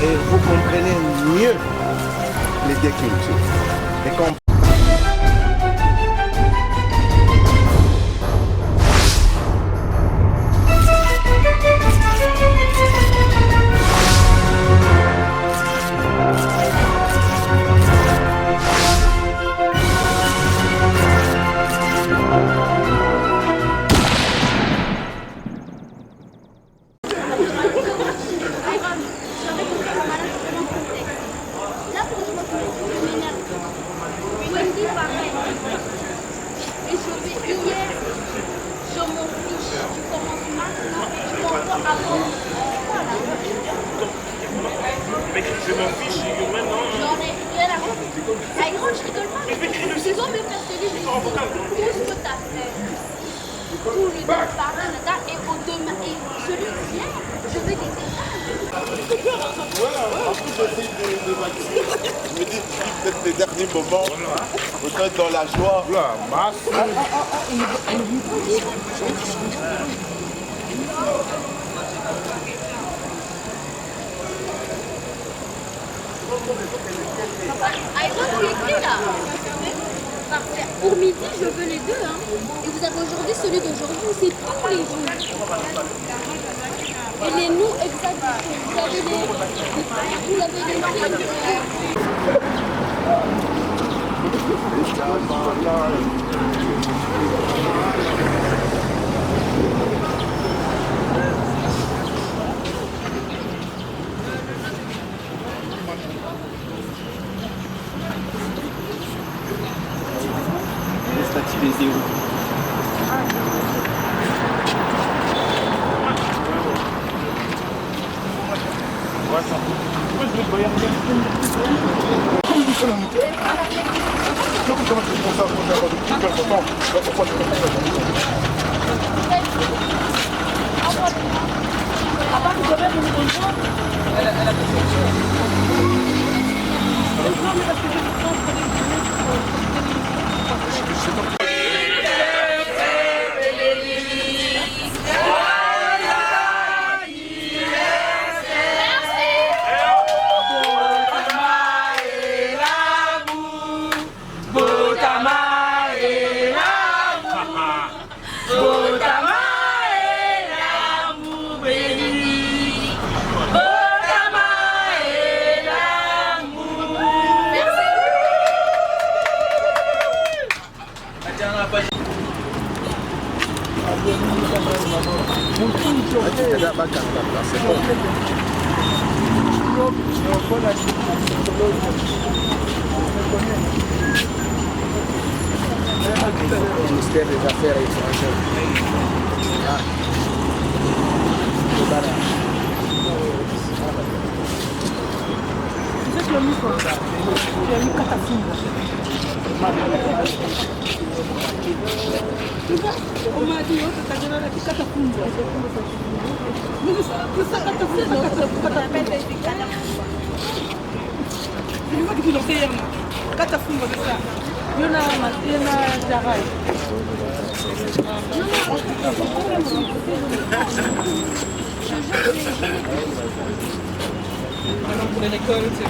et vous comprenez mieux les deux cultures. Et je m'en fiche maintenant. J'en ai rien à foutre. Avec moi, je rigole pas. C'est toi, mes frères télé, tout ce que t'as fait. Tout le temps, et au demain, et celui d'hier, je vais des détails. Voilà, en plus j'essaie de m'activer. Je me dis, peut-être les derniers moments, peut-être dans la joie. Là, masse. Avec moi, tu écris là. Parfait. Pour midi, je veux les deux. Hein. Et vous avez aujourd'hui celui d'aujourd'hui, c'est tous les jours. Et les noms exacts. Vous avez les ministère des Affaires étrangères. Pour l'école, c'est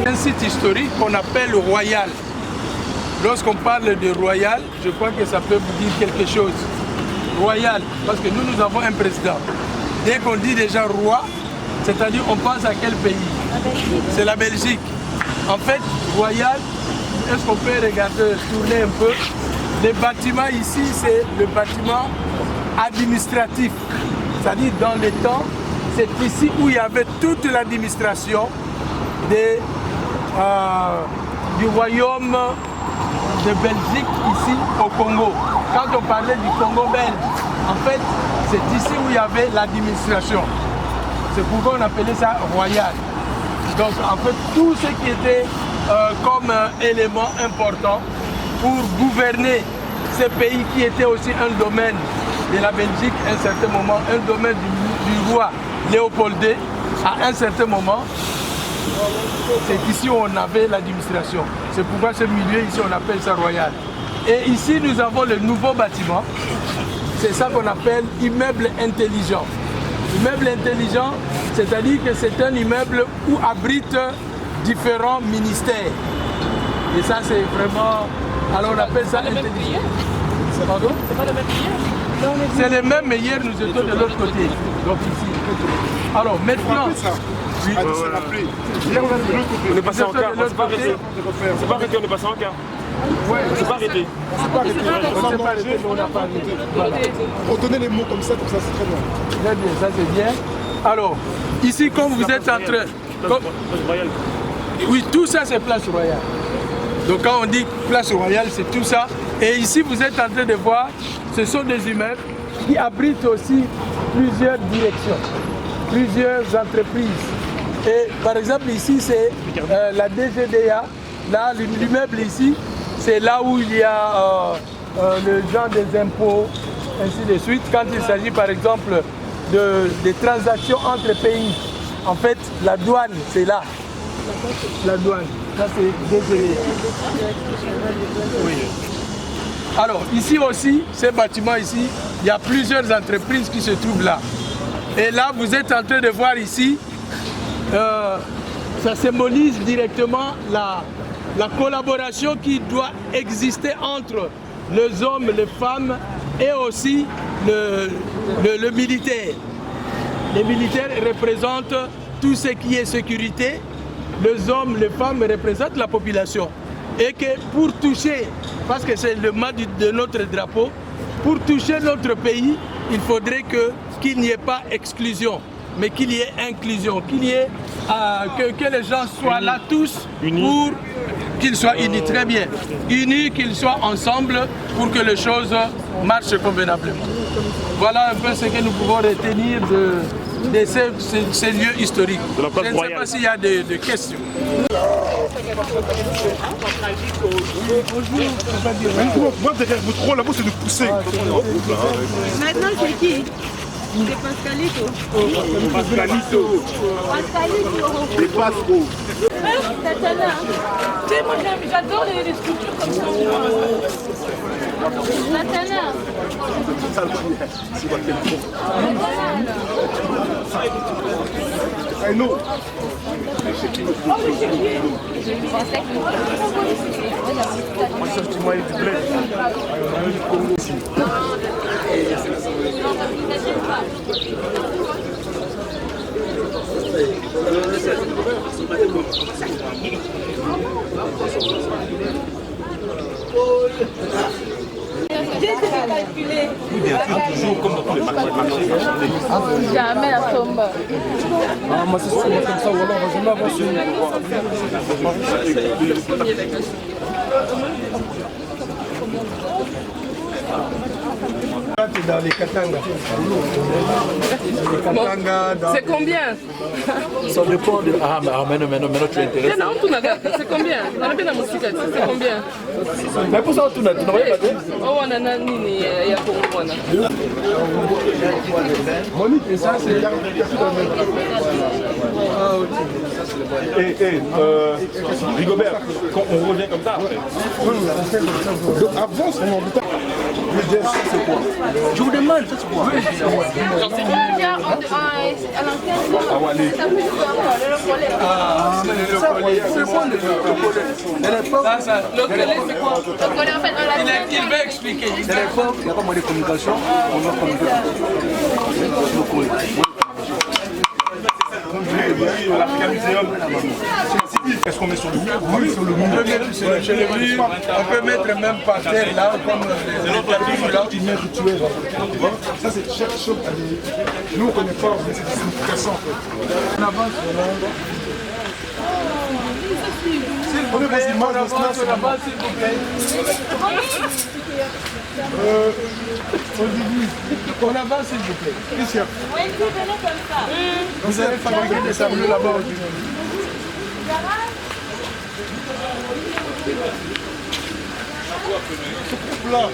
un site historique qu'on appelle Royal. Lorsqu'on parle de Royal, je crois que ça peut vous dire quelque chose. Royal, parce que nous avons un président. Dès qu'on dit déjà roi, c'est-à-dire on pense à quel pays? C'est la Belgique. En fait, Royal, est-ce qu'on peut regarder, tourner un peu? Les bâtiments ici, c'est le bâtiment administratif. C'est-à-dire dans le temps, c'est ici où il y avait toute l'administration du royaume de Belgique, ici au Congo. Quand on parlait du Congo belge, en fait, c'est ici où il y avait l'administration. C'est pourquoi on appelait ça royal. Donc en fait, tout ce qui était comme élément important pour gouverner ce pays qui était aussi un domaine de la Belgique à un certain moment, un domaine du roi Léopold II à un certain moment, C'est ici où on avait l'administration. C'est pourquoi ce milieu ici, on appelle ça royal. Et ici, nous avons le nouveau bâtiment. C'est ça qu'on appelle immeuble intelligent. Immeuble intelligent, c'est-à-dire que c'est un immeuble où abrite différents ministères. Et ça, c'est vraiment... Alors, on appelle ça intelligent. Pardon? C'est pas le même hier? C'est le même, mais hier, nous étions de l'autre côté. Donc ici. Alors, maintenant... Oui. On est passé en quart. C'est pas arrêté. C'est pas arrêté, on est passé en quart. Ouais, c'est pas arrêté. C'est pas arrêté. On s'est pas arrêté, mais on n'a pas arrêté. Voilà. Retenez les mots comme ça, c'est très bien. Très bien, ça c'est bien. Alors, ici, comme vous êtes en train... Oui, tout ça c'est Place Royale. Donc quand on dit Place Royale, c'est tout ça. Et ici, vous êtes en train de voir, ce sont des immeubles qui abritent aussi plusieurs directions, plusieurs entreprises. Et par exemple, ici, c'est la DGDA. Là, l'immeuble ici, c'est là où il y a le genre des impôts, ainsi de suite. Quand il s'agit, par exemple, des transactions entre pays, en fait, la douane, c'est là. La douane, ça c'est DGDA. Oui. Alors, ici aussi, ces bâtiments ici, il y a plusieurs entreprises qui se trouvent là. Et là, vous êtes en train de voir ici, ça symbolise directement la collaboration qui doit exister entre les hommes, les femmes et aussi le militaire. Les militaires représentent tout ce qui est sécurité, les hommes, les femmes représentent la population. Et que pour toucher, parce que c'est le mât de notre drapeau, pour toucher notre pays, il faudrait qu'il n'y ait pas exclusion, mais qu'il y ait inclusion, qu'il y ait que les gens soient là tous pour qu'ils soient unis, très bien, unis, qu'ils soient ensemble pour que les choses marchent convenablement. Voilà un peu ce que nous pouvons retenir de ces lieux historiques. Je ne sais pas s'il y a des questions. Moi, derrière votre rôle, là-bas, c'est de pousser. Maintenant, c'est qui? C'est Pascalito. Pascalito. Pascalito. Et Pasco. Tatana. Tu sais, moi, j'adore les sculptures comme ça. Tatana. I know. Moi, ça, je dis, moi, il y a du blé. Toujours comme dans tous les marchés. Jamais la tombe. Ah, moi, c'est comme ça, ou alors, je vais avoir sur dans les Katanga. C'est combien? Ça dépend de... Ah, mais maintenant tu es intéressé. C'est combien? C'est combien? Mais pour ça, tu n'as pas dit. Oh, on a nini ya Congo. Monique, et ça, c'est... Rigobert, quand on revient comme ça, après. Donc avance, on en tout cas. Le DSC, c'est quoi? Je vous demande, ça c'est quoi? Le collet, c'est quoi? Il va expliquer. À l'époque, il n'y a pas moins de communication, on doit communiquer. L'Africa Museum. Est-ce qu'on met sur le mur? Oui, sur le mur. On peut mettre sur le mur, on peut mettre même par terre là, comme les tapis là. Qui met rituel. Ça, c'est chaque chose. Nous, on ne connaît pas ces significations. On avance, S'il vous plaît, on avance, s'il vous plaît. On avance, s'il vous plaît. Christian, Vous avez fabriqué des sablés là-bas aujourd'hui. là.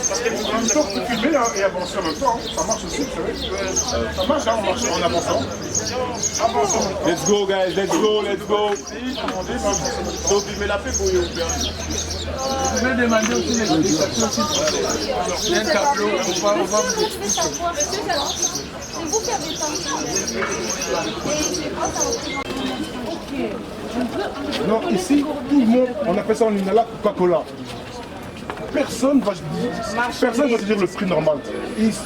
Parce que tu peux filmer et avancer en même temps. Ça marche aussi, vous savez. Ça marche, hein, en avançant. Let's go, guys, let's go, let's go. Donc, filmez la paix pour vous. Vous pouvez demander aussi les explications s'il y a un tableau, on va vous expliquer. C'est vous qui avez pensé. Et c'est quoi ça représente? Non, ici, tout le monde, on appelle ça en Inala Coca-Cola. Personne va te dire le prix normal.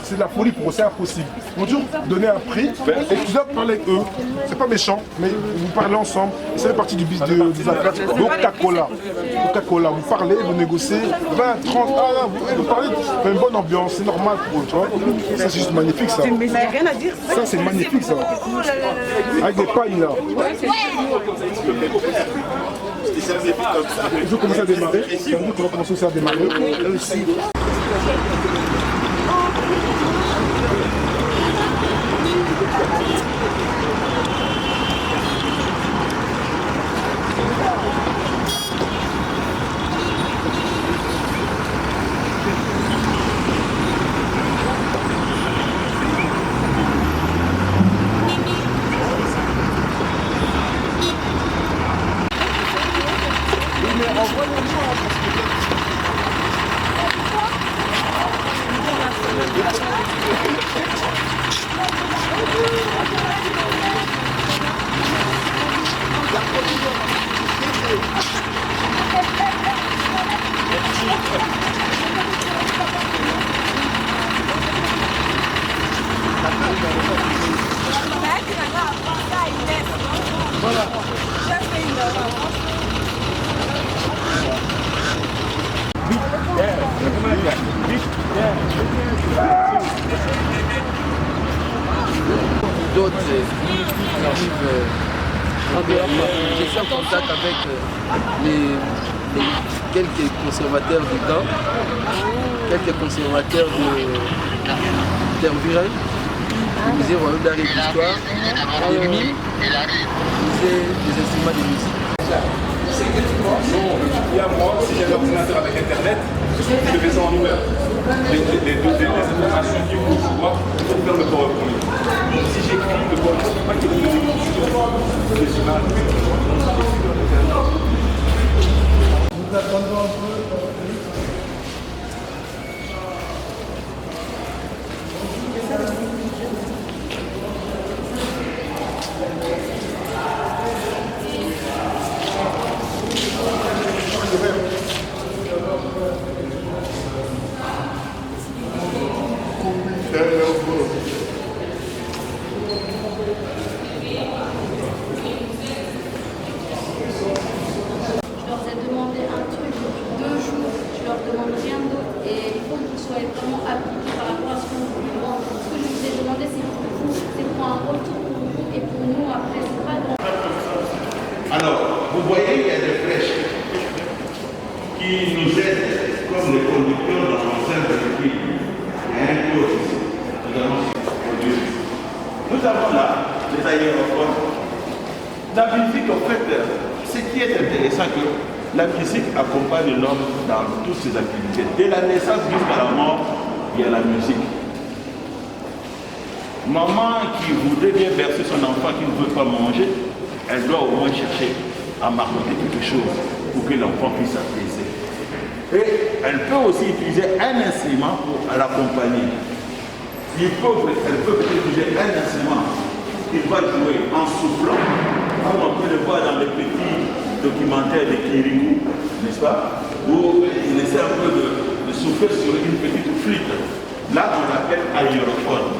C'est de la folie pour eux, c'est impossible. Ils vont toujours donner un prix et tu dois parler avec eux. C'est pas méchant, mais vous parlez ensemble. Ça fait partie du business des affaires. Coca-Cola. Coca-Cola, vous parlez, vous négociez. 20, 30, vous parlez, vous avez une bonne ambiance, c'est normal pour eux, tu vois. Ça, c'est juste magnifique, ça. Mais ça n'a rien à dire. Ça, c'est magnifique, ça. Avec des pailles, là. Je vais commencer à démarrer. C'est un bout qu'on va commencer aussi à démarrer. Aussi. D'autres arrivent en dehors. Je suis en contact avec quelques conservateurs du temps, quelques conservateurs d'Hervirel, du musée royal d'art et d'histoire, des mimes, des instruments de musique. Il y a moi, si j'ai un ordinateur avec Internet, je fais ça en ouvert. Les informations qu'il faut voir pour faire le PowerPoint. Si j'écris le PowerPoint, il ne faut pas qu'il y ait des explications. Nous attendons un peu. Alors, vous voyez, il y a des flèches qui nous aident comme les conducteurs dans l'enceinte de l'équipe. Il y a un code ici. Nous avons là les aérophones. La musique, en fait, ce qui est intéressant, que la musique accompagne l'homme dans toutes ses activités. Dès la naissance jusqu'à la mort, il y a la musique. Maman qui voudrait bien verser son enfant qui ne veut pas manger, elle doit au moins chercher à marmotter quelque chose pour que l'enfant puisse s'apaiser. Et elle peut aussi utiliser un instrument pour l'accompagner. Elle peut utiliser un instrument qu'il va jouer en soufflant, comme on peut le voir dans les petits documentaires de Kirikou, n'est-ce pas? Où il essaie un peu de souffler sur une petite flûte. Là, on l'appelle aérophone.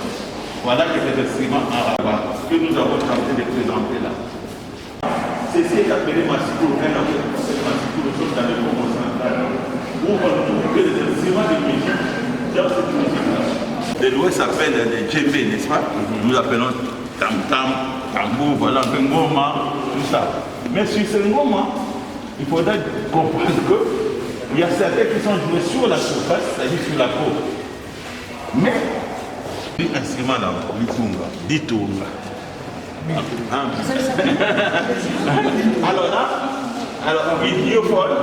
Voilà que les instruments arabes que nous avons tenté de présenter là. Ceci est appelé Massikour, un appel pour cette Massikour, nous sommes dans le Congo central, où on trouve que les instruments de musique dans cette musique-là. Les loués s'appellent les djembés, n'est-ce pas? Nous appelons tam-tam, tambour, voilà, un peu ngoma, tout ça. Mais sur ce ngoma, il faudra comprendre qu'il y a certains qui sont joués sur la surface, c'est-à-dire sur la peau. Mais, l'instrument là, Ditunga. Alors là, idiophone,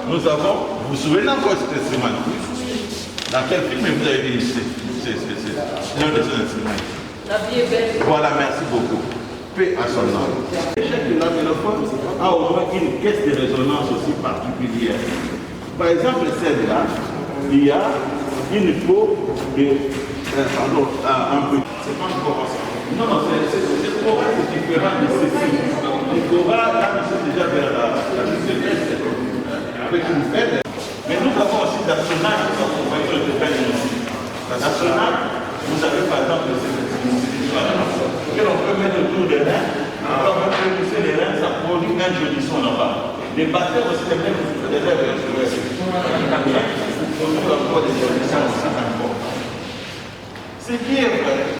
nous avons, vous vous souvenez encore de cet instrument? Dans quel film vous avez dit c'est l'un de ces instruments? La vie est belle. Voilà, merci beaucoup. Paix à son âme. Chaque lamélophone a au moins une caisse de résonance aussi particulière. Par exemple, celle-là, il y a une peau de... pardon, un peu. C'est pas un cora. Non, non, c'est cora, c'est différent de ceci. Le cora, là, c'est déjà vers la liste de l'Est, avec une aide. Mais nous avons aussi la sonate, on va dire de peine aussi. La sonate, vous avez par exemple cette histoire-là, que l'on peut mettre autour des reins, on peut même pousser les reins, ça produit un joli son là-bas. Les batteurs aussi, les mêmes, des rêves, on peut avoir des jolis sons aussi encore. C'est qui est vrai.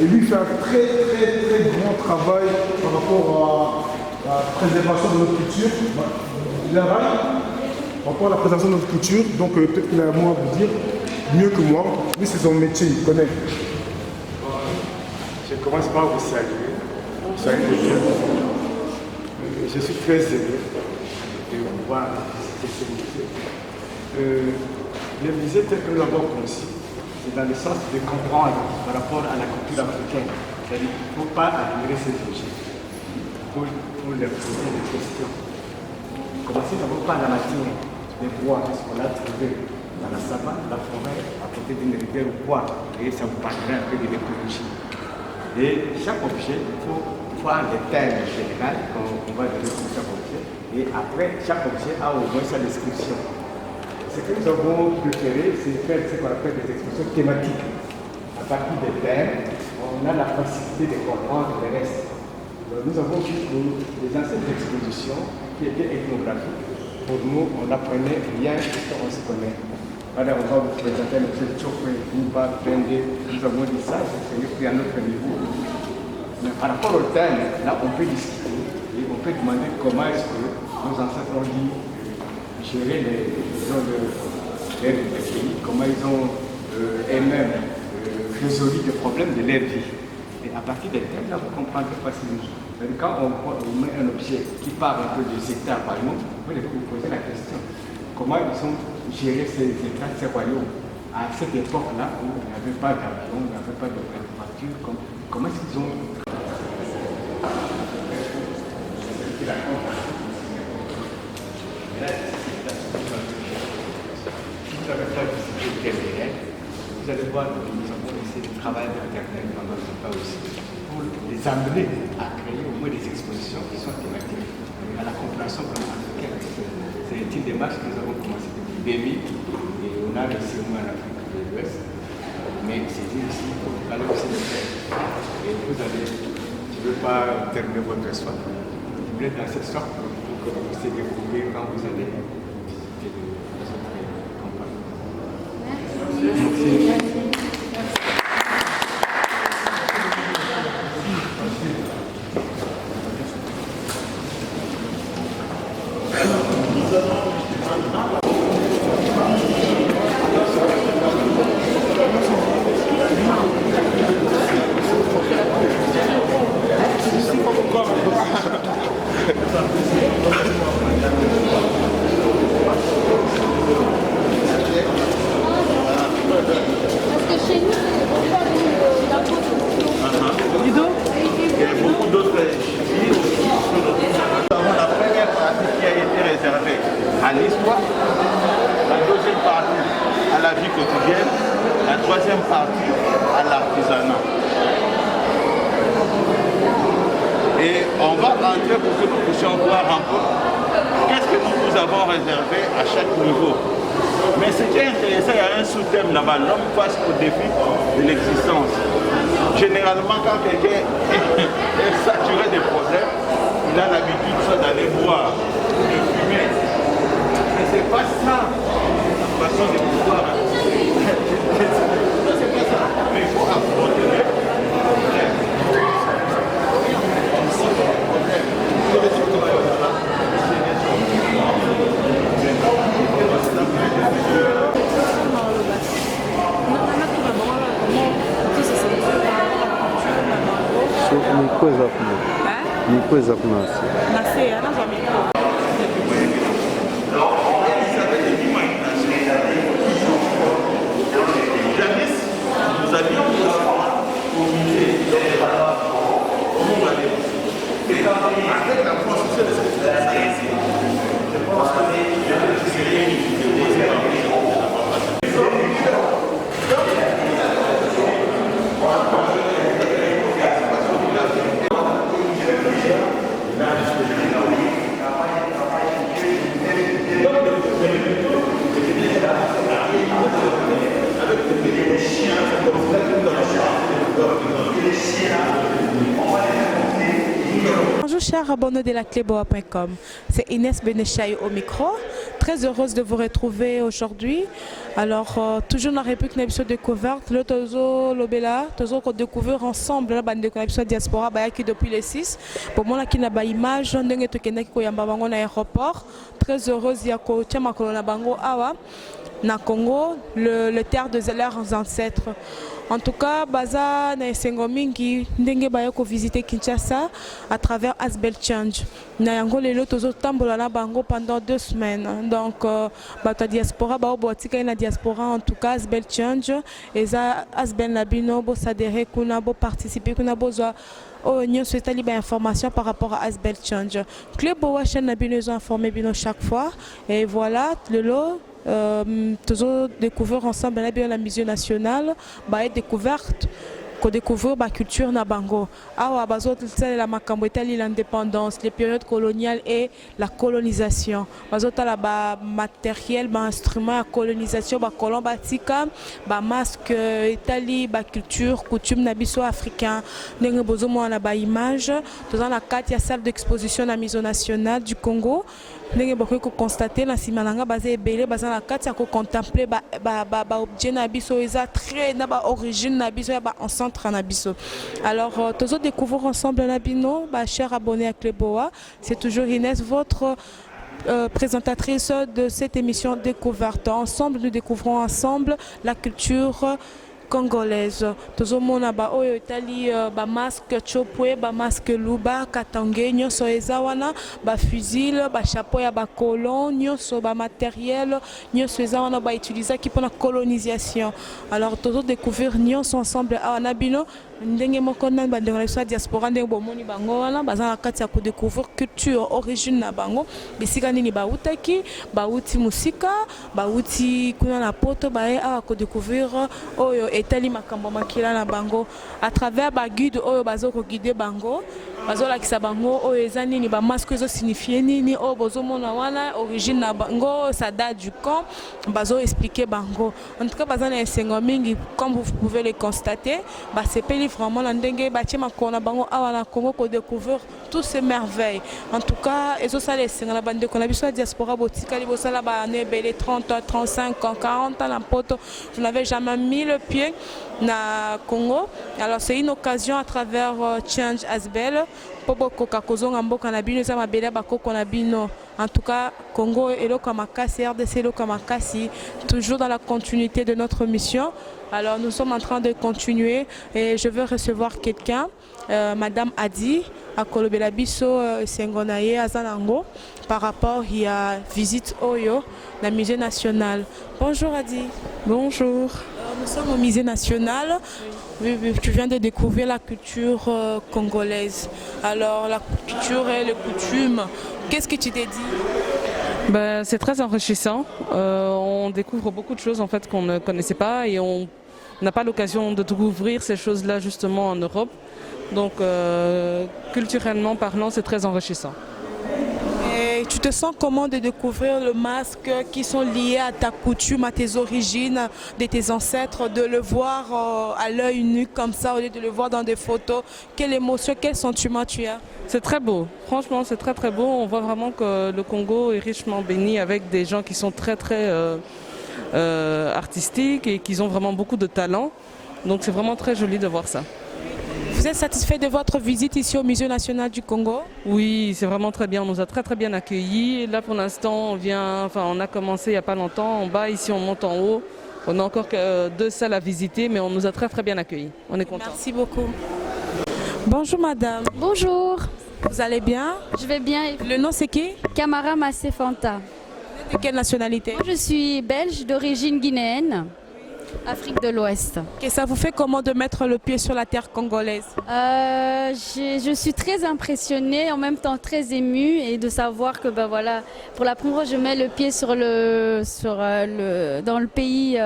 Et lui fait un très grand travail par rapport à la préservation de notre culture. Il a par rapport à la préservation de notre culture, donc peut-être qu'il a un mot à vous dire mieux que moi. Lui, c'est son métier, il connaît. Je commence par vous saluer. Salut de Dieu. Je suis très heureux de vous voir visiter ce musée. Le musée tel que nous l'avons conçu, c'est dans le sens de comprendre par rapport à la culture africaine. C'est-à-dire qu'il ne faut pas admirer ces objets pour leur poser des questions. Commencez d'abord par la matière des bois, ce qu'on a trouvé dans la savane, la forêt, à côté d'une rivière ou bois, et ça vous parlera un peu de l'écologie. Et chaque objet, il faut voir les thèmes généraux qu'on va donner sur chaque objet, et après, chaque objet a au moins sa description. Ce que nous avons préféré, c'est faire ce qu'on appelle des expositions thématiques. À partir des thèmes, on a la facilité de comprendre le reste. Donc, nous avons vu que les anciennes expositions qui étaient ethnographiques, pour nous, on n'apprenait rien puisqu'on se connaît. Alors, on va vous présenter M. Tchokwe, Nimba, Bende, nous avons dit ça, c'est pris à notre niveau. Mais par rapport au thème, là, on peut discuter et on peut demander comment est-ce que nos ancêtres ont dit gérer les pays, comment ils ont eux-mêmes résolu des problèmes de leur vie. Et à partir des thèmes, là, vous comprendrez facilement. Quand on met un objet qui parle un peu des États, par exemple, vous vous posez la question, comment ils ont géré ces États, ces royaumes, à cette époque-là où il n'y avait pas d'avion, il n'y avait pas de voiture, comment est-ce qu'ils ont... Vous n'avez pas visité le terrain, vous allez voir que nous avons essayé de travailler avec Internet pendant ce temps aussi, pour les amener à créer au moins des expositions qui sont thématiques à la compréhension africaine. C'est une démarche que nous avons commencé depuis 2000 et on a réussi au moins en Afrique de l'Ouest, mais c'est dit aussi, il fallait aussi le faire. Et vous allez, je ne veux pas terminer votre histoire, vous êtes dans cette sorte pour que vous puissiez découvrir quand vous allez visiter les autres campagnes. Merci. L'homme face au défi de l'existence. Généralement, quand quelqu'un est saturé de problèmes, il a l'habitude soit d'aller boire, de fumer. Mais c'est pas ça la façon de pouvoir. Bonjour chers abonnés de la cléboa.com, c'est Inès Benechaï au micro. Très heureuse de vous retrouver aujourd'hui. Alors, toujours dans la République Nabisson découverte, le Tozo Lobela, Tozo qu'on découvre ensemble la bande de Nabisson diaspora, qui depuis les 6. Pour moi, qui n'a pas image, on a un aéroport. Très heureuse, il y a un bango awa. Na Congo, le terre de leurs ancêtres. En tout cas, Baza na Sengomingi, ndenge bayako visiter Kinshasa à travers Asbel Change. Na yango lelo tozo tambola na bango pendant 2 semaines. Donc bata diaspora ba obotika na diaspora en tout cas Asbel Change et ça Asbel Nabino bo s'adhérer kuna bo participer kuna bo nous souhaitons libre information par rapport à Asbel Change. Club Boachen Nabino ils ont informé bino chaque fois et voilà le lot. Toujours découvrir ensemble la mission nationale, découverte, qu'on découvre la culture na bango. Ah ouais, la makambo l'indépendance, les périodes coloniales et la colonisation. La matériel, instrument à colonisation, colon batika, masque, Italie, culture, coutume nabiso africain. Nengue bozo mo na ba image. Dans la 4 salle d'exposition na mission nationale du Congo. Nous avons constaté la simananga basé belé basé la carte à contempler objet nabiso eza très na origine nabiso ba en centre nabiso. Alors tous découvrir ensemble nabino cher abonné à Cléboa, c'est toujours Inès votre présentatrice de cette émission découverte. Ensemble nous découvrons ensemble la culture congolaise. Tozomona ba oyo Italie ba masque chopwe, ba masque luba, katange nyonso ezawana, ba fusil, ba chapeau ya ba colon, nyonso ba matériel, nyonso ezawana ba utiliser qui pour la colonisation. Alors tozo découvrir nyonso ensemble à Nabino. Ndenge moko na bandeko na biso diaspora ndenge bomoni bango wana baza na kati ya ko découvrir culture origine na bango bisika nini bautaki bauti musika bauti kuna na poto bae a ko découvrir oyo etali makambo makila na bango à travers ba guide oyo bazo ko guider bango bazo la kisa bango oyo eza nini ba masque ezo signifier nini oyo bozo mona wana origine na bango ça date du camp bazo expliquer bango en tout cas baza na esengo mingi comme vous pouvez le constater ba c'est vraiment la ndenge bâti makona bango awa na Congo ko découvrir toutes ces merveilles. En tout cas, et ça les singa la bande qu'on a vu sur la diaspora botika li bosala ba ne belé 30 35 ans 40 ans la poto. Vous n'avez jamais mis le pied na Congo. Alors c'est une occasion à travers Change Asbel popo koka kozonga mboka na bino za mabele bakoko na bino. En tout cas, Congo et le Kamakasi, RDC le Kamakasi, toujours dans la continuité de notre mission. Alors nous sommes en train de continuer et je veux recevoir quelqu'un, Madame Adi, à Kolobela Biso Sengonaye Azanango, par rapport à la visite Oyo, la musée national. Bonjour Adi. Bonjour. Nous sommes au musée national. Oui, tu viens de découvrir la culture congolaise. Alors la culture et les coutumes, qu'est-ce que tu t'es dit? C'est très enrichissant. On découvre beaucoup de choses en fait qu'on ne connaissait pas et on n'a pas l'occasion de découvrir ces choses-là justement en Europe. Donc culturellement parlant, c'est très enrichissant. Et tu te sens comment de découvrir le masque qui sont liés à ta coutume, à tes origines, de tes ancêtres, de le voir à l'œil nu comme ça au lieu de le voir dans des photos? Quelle émotion, quel sentiment tu as? C'est très beau, franchement c'est très très beau. On voit vraiment que le Congo est richement béni avec des gens qui sont très très artistiques et qui ont vraiment beaucoup de talent. Donc c'est vraiment très joli de voir ça. Vous êtes satisfait de votre visite ici au Musée national du Congo? Oui, c'est vraiment très bien. On nous a très bien accueillis. Là pour l'instant, on a commencé il n'y a pas longtemps. En bas, ici on monte en haut. On n'a encore que 2 salles à visiter, mais on nous a très bien accueillis. On est contents. Merci beaucoup. Bonjour madame. Bonjour. Vous allez bien? Je vais bien. Le nom c'est qui? Camara Massé Fanta. Vous êtes de quelle nationalité? Moi, je suis belge d'origine guinéenne, Afrique de l'Ouest. Et ça vous fait comment de mettre le pied sur la terre congolaise? Je suis très impressionnée, en même temps très émue, et de savoir que pour la première fois je mets le pied dans le pays,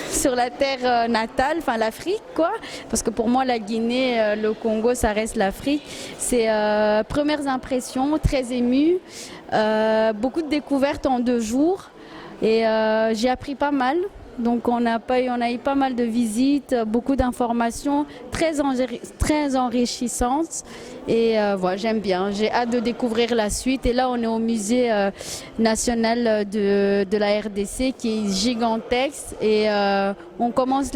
sur la terre natale, enfin l'Afrique quoi. Parce que pour moi la Guinée, le Congo, ça reste l'Afrique. C'est premières impressions, très émue, beaucoup de découvertes en 2 jours. Et j'ai appris pas mal, donc on a eu pas mal de visites, beaucoup d'informations très enrichissantes, et voilà, j'aime bien, j'ai hâte de découvrir la suite. Et là on est au musée national de la RDC qui est gigantesque, et on commence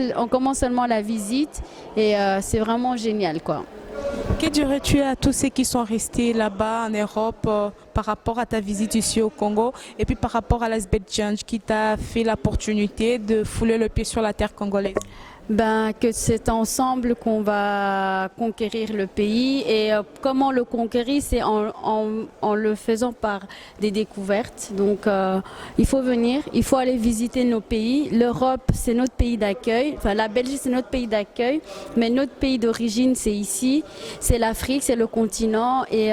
seulement la visite, et c'est vraiment génial quoi. Que dirais-tu à tous ceux qui sont restés là-bas en Europe par rapport à ta visite ici au Congo, et puis par rapport à l'Iceberg Challenge qui t'a fait l'opportunité de fouler le pied sur la terre congolaise? Que c'est ensemble qu'on va conquérir le pays, et comment le conquérir, c'est en le faisant par des découvertes. Donc il faut venir, il faut aller visiter nos pays. L'Europe, c'est notre pays d'accueil, enfin la Belgique c'est notre pays d'accueil, mais notre pays d'origine c'est ici, c'est l'Afrique, c'est le continent, et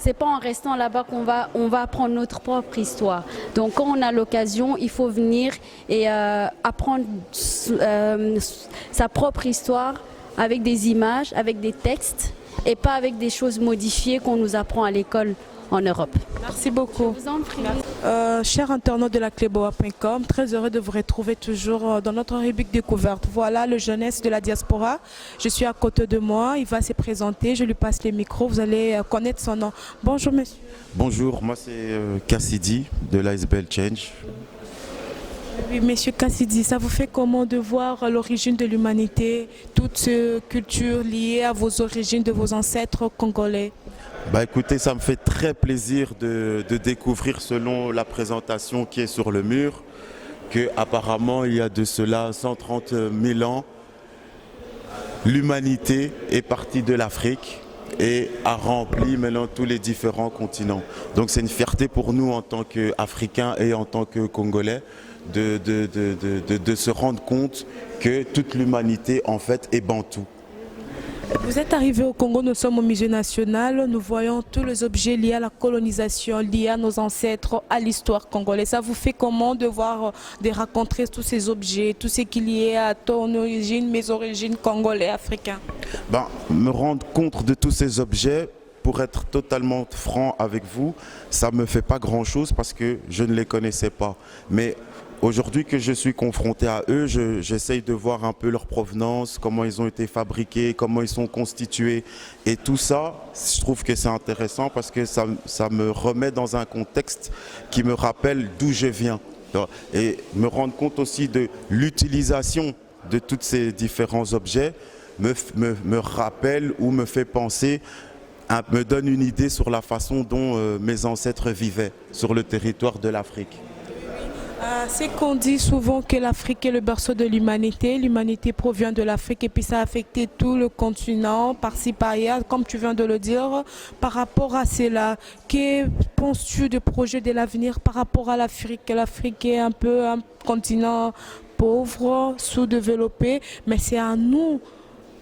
c'est pas en restant là-bas qu'on va apprendre notre propre histoire. Donc quand on a l'occasion, il faut venir et apprendre sa propre histoire avec des images, avec des textes, et pas avec des choses modifiées qu'on nous apprend à l'école en Europe. Merci beaucoup. Je vous en prie. Chers internautes de la cléboa.com, très heureux de vous retrouver toujours dans notre rubrique découverte. Voilà le jeunesse de la diaspora. Je suis à côté de moi, il va se présenter, je lui passe les micros, vous allez connaître son nom. Bonjour monsieur. Bonjour, moi c'est Cassidy de l'Iceberg Change. Oui, monsieur Cassidy, ça vous fait comment de voir l'origine de l'humanité, toute cette culture liée à vos origines, de vos ancêtres congolais? Écoutez, ça me fait très plaisir de découvrir, selon la présentation qui est sur le mur, qu'apparemment il y a de cela 130 000 ans, l'humanité est partie de l'Afrique et a rempli maintenant tous les différents continents. Donc c'est une fierté pour nous en tant qu'Africains et en tant que Congolais de se rendre compte que toute l'humanité en fait est bantoue. Vous êtes arrivé au Congo, nous sommes au musée national, nous voyons tous les objets liés à la colonisation, liés à nos ancêtres, à l'histoire congolaise. Ça vous fait comment de voir, de rencontrer tous ces objets, tout ce qui est lié à ton origine, mes origines congolais, africains? Me rendre compte de tous ces objets, pour être totalement franc avec vous, ça ne me fait pas grand-chose parce que je ne les connaissais pas. Mais aujourd'hui que je suis confronté à eux, j'essaye de voir un peu leur provenance, comment ils ont été fabriqués, comment ils sont constitués. Et tout ça, je trouve que c'est intéressant parce que ça me remet dans un contexte qui me rappelle d'où je viens. Et me rendre compte aussi de l'utilisation de tous ces différents objets me rappelle ou me fait penser, me donne une idée sur la façon dont mes ancêtres vivaient sur le territoire de l'Afrique. C'est qu'on dit souvent que l'Afrique est le berceau de l'humanité. L'humanité provient de l'Afrique et puis ça a affecté tout le continent, par-ci, par-là, comme tu viens de le dire. Par rapport à cela, que penses-tu du projet de l'avenir par rapport à l'Afrique? L'Afrique est un peu un continent pauvre, sous-développé, mais c'est à nous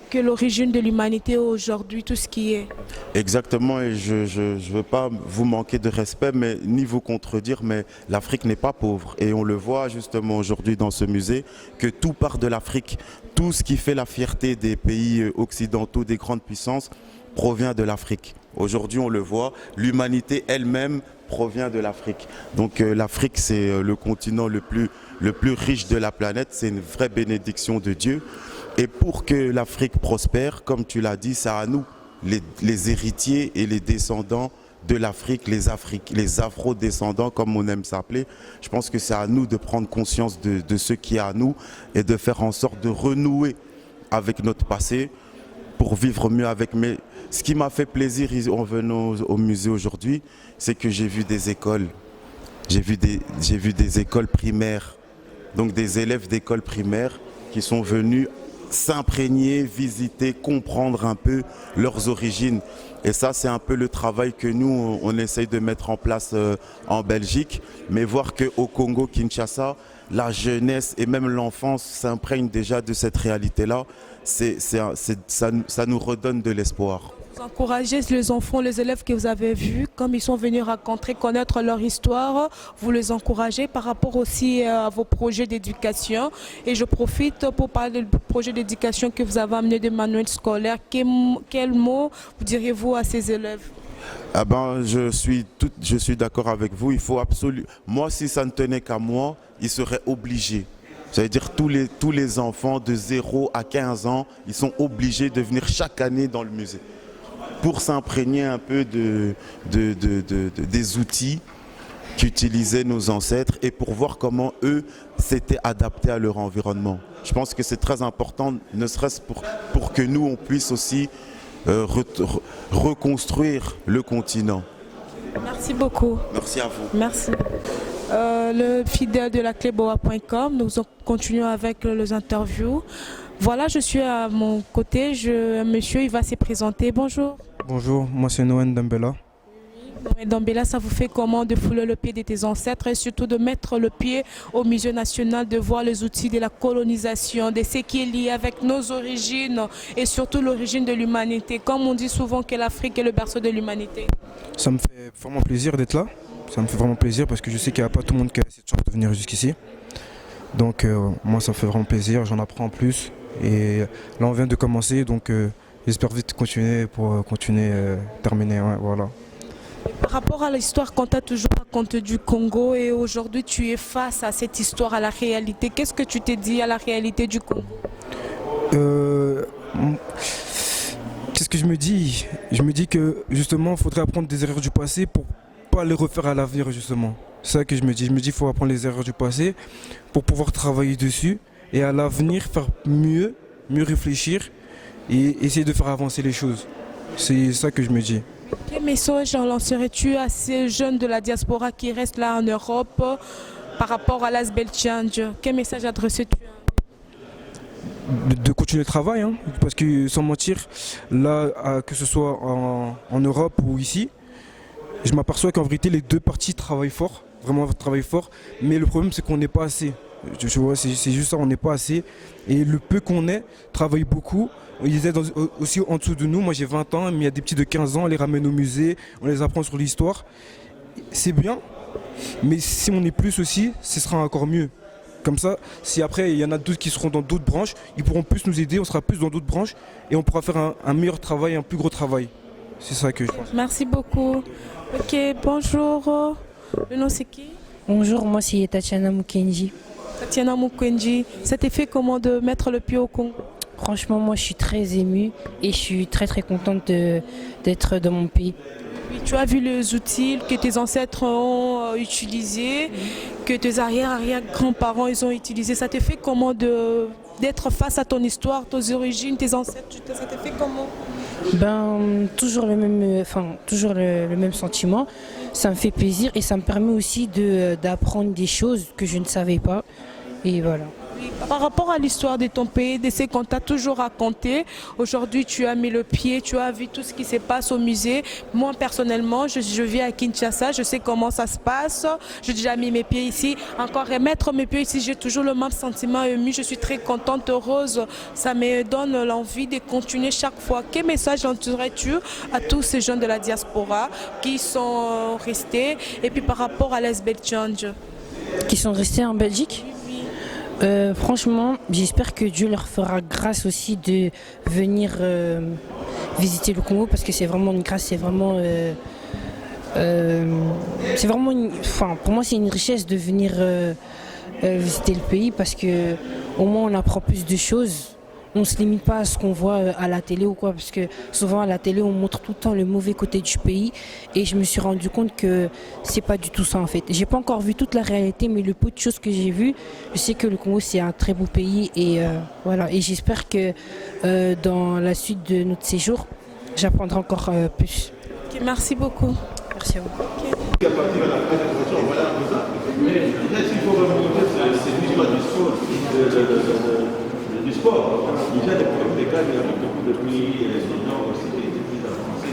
que l'origine de l'humanité aujourd'hui, tout ce qui est. Exactement, et je ne veux pas vous manquer de respect, mais ni vous contredire, mais l'Afrique n'est pas pauvre. Et on le voit justement aujourd'hui dans ce musée, que tout part de l'Afrique. Tout ce qui fait la fierté des pays occidentaux, des grandes puissances, provient de l'Afrique. Aujourd'hui, on le voit, l'humanité elle-même provient de l'Afrique. Donc l'Afrique, c'est le continent le plus riche de la planète, c'est une vraie bénédiction de Dieu. Et pour que l'Afrique prospère, comme tu l'as dit, c'est à nous, les héritiers et les descendants de l'Afrique, les afro-descendants, comme on aime s'appeler. Je pense que c'est à nous de prendre conscience de ce qui est à nous et de faire en sorte de renouer avec notre passé pour vivre mieux avec. Mais ce qui m'a fait plaisir en venant au musée aujourd'hui, c'est que j'ai vu des écoles. J'ai vu des écoles primaires, donc des élèves d'écoles primaires qui sont venus s'imprégner, visiter, comprendre un peu leurs origines. Et ça, c'est un peu le travail que nous, on essaye de mettre en place en Belgique. Mais voir qu'au Congo, Kinshasa, la jeunesse et même l'enfance s'imprègnent déjà de cette réalité-là, ça nous redonne de l'espoir. Vous encouragez les enfants, les élèves que vous avez vus, comme ils sont venus raconter, connaître leur histoire, vous les encouragez par rapport aussi à vos projets d'éducation. Et je profite pour parler du projet d'éducation que vous avez amené de manuel scolaire. Quel mot vous diriez-vous à ces élèves? Ah ben, je suis d'accord avec vous. Il faut absolument. Moi, si ça ne tenait qu'à moi, ils seraient obligés. Ça veut dire tous les enfants de 0 à 15 ans, ils sont obligés de venir chaque année dans le musée pour s'imprégner un peu des outils qu'utilisaient nos ancêtres et pour voir comment eux s'étaient adaptés à leur environnement. Je pense que c'est très important, ne serait-ce pour que nous, on puisse aussi reconstruire le continent. Merci beaucoup. Merci à vous. Merci. Le fidèle de la cléboa.com, nous continuons avec les interviews. Voilà, je suis à mon côté, monsieur, il va se présenter. Bonjour. Bonjour, moi c'est Noël Dambela. Noël Dambela, ça vous fait comment de fouler le pied de tes ancêtres et surtout de mettre le pied au Musée national, de voir les outils de la colonisation, de ce qui est lié avec nos origines et surtout l'origine de l'humanité, comme on dit souvent que l'Afrique est le berceau de l'humanité? Ça me fait vraiment plaisir d'être là. Ça me fait vraiment plaisir parce que je sais qu'il n'y a pas tout le monde qui a cette chance de venir jusqu'ici. Donc moi ça me fait vraiment plaisir, j'en apprends plus. Et là on vient de commencer, donc j'espère vite continuer pour terminer. Ouais, voilà. Par rapport à l'histoire qu'on t'a toujours racontée du Congo et aujourd'hui tu es face à cette histoire, à la réalité, qu'est-ce que tu t'es dit à la réalité du Congo? Qu'est-ce que je me dis? Je me dis que justement il faudrait apprendre des erreurs du passé pour pas les refaire à l'avenir justement. C'est ça que je me dis. Je me dis qu'il faut apprendre les erreurs du passé pour pouvoir travailler dessus et à l'avenir faire mieux réfléchir et essayer de faire avancer les choses. C'est ça que je me dis. Quel message lancerais-tu à ces jeunes de la diaspora qui restent là en Europe par rapport à l'Asbel Change? Quel message adresses-tu? De continuer le travail, hein, parce que sans mentir, là, que ce soit en Europe ou ici, je m'aperçois qu'en vérité les deux parties travaillent fort, vraiment travaillent fort, mais le problème c'est qu'on n'est pas assez. Tu vois, c'est juste ça, on n'est pas assez. Et le peu qu'on est, travaille beaucoup. Ils étaient aussi en dessous de nous. Moi j'ai 20 ans, mais il y a des petits de 15 ans, on les ramène au musée, on les apprend sur l'histoire. C'est bien, mais si on est plus aussi, ce sera encore mieux. Comme ça, si après il y en a d'autres qui seront dans d'autres branches, ils pourront plus nous aider, on sera plus dans d'autres branches et on pourra faire un meilleur travail, un plus gros travail. C'est ça que je pense. Merci beaucoup. Ok, bonjour. Le nom c'est qui? Bonjour, moi c'est Tatiana Mukenji. Tatiana Mukenji, ça t'est fait comment de mettre le pied au Congo? Franchement, moi je suis très émue et je suis très contente d'être dans mon pays. Oui, tu as vu les outils que tes ancêtres ont utilisés, que tes arrière-grands-parents ils ont utilisés. Ça t'est fait comment d'être face à ton histoire, tes origines, tes ancêtres? Ça t'est fait comment? Toujours le même sentiment. Ça me fait plaisir et ça me permet aussi d'apprendre des choses que je ne savais pas. Et voilà. Oui, par rapport à l'histoire de ton pays, de ce qu'on t'a toujours raconté, aujourd'hui tu as mis le pied, tu as vu tout ce qui se passe au musée. Moi personnellement, je vis à Kinshasa, je sais comment ça se passe. J'ai déjà mis mes pieds ici. Encore remettre mes pieds ici, j'ai toujours le même sentiment ému. Je suis très contente, heureuse. Ça me donne l'envie de continuer chaque fois. Quel message lancerais-tu à tous ces jeunes de la diaspora qui sont restés? Et puis par rapport à l'Asbel Change. Qui sont restés en Belgique? Franchement, j'espère que Dieu leur fera grâce aussi de venir visiter le Congo parce que c'est vraiment une grâce, pour moi c'est une richesse de venir visiter le pays parce que au moins on apprend plus de choses, on ne se limite pas à ce qu'on voit à la télé ou quoi, parce que souvent à la télé on montre tout le temps le mauvais côté du pays et je me suis rendu compte que c'est pas du tout ça en fait. J'ai pas encore vu toute la réalité, mais le peu de choses que j'ai vues, je sais que le Congo c'est un très beau pays et voilà. Et j'espère que dans la suite de notre séjour, j'apprendrai encore plus. Okay, merci beaucoup. Merci à vous. À partir de la présentation, voilà, mais s'il faut remonter, c'est l'histoire du sport. Déjà, les problèmes des cas, il y a beaucoup de pays du Nord aussi qui étaient plus avancés.